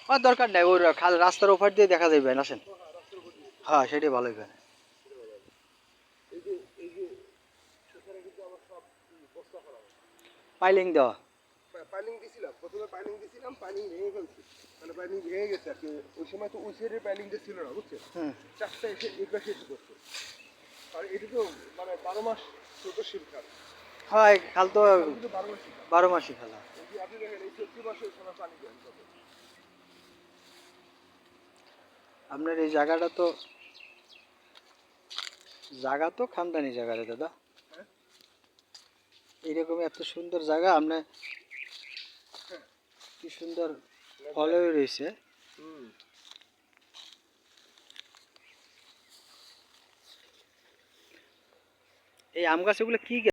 আর দরকার নাই, ওর খাল রাস্তার ওপার দিয়ে দেখা যাবে না, আসেন। হ্যাঁ, সেটাই ভালো হবে। পাইলিং দেওয়া। পাইলিং দিছিলাম, প্রথমে পাইলিং দিছিলাম, পাইলিং ভেঙে ফেলছি, মানে পাইলিং ভেঙে গেছে আর কি। ওই সময় তো ওই সাইডের পাইলিংটা ছিল না, বুঝছেন? হুম। চারটা এসে এই পাশে এসে করছে। আর এটা তো মানে 12 মাস স্রোতস্বিল খাল। হ্যাঁ, এই খাল তো খাল কিন্তু 12 মাসই খাল। 12 মাসই খেলা। এই যে আপনি দেখেন এই চলতি মাসে সময় পানি দেন কত। আপনার এই জায়গা তো খানদানি জায়গা রে দাদা। হ্যাঁ এইরকম এত সুন্দর জায়গা, আপনার কি সুন্দর ফলেও রয়েছে। হুম। এই আম গাছগুলো কি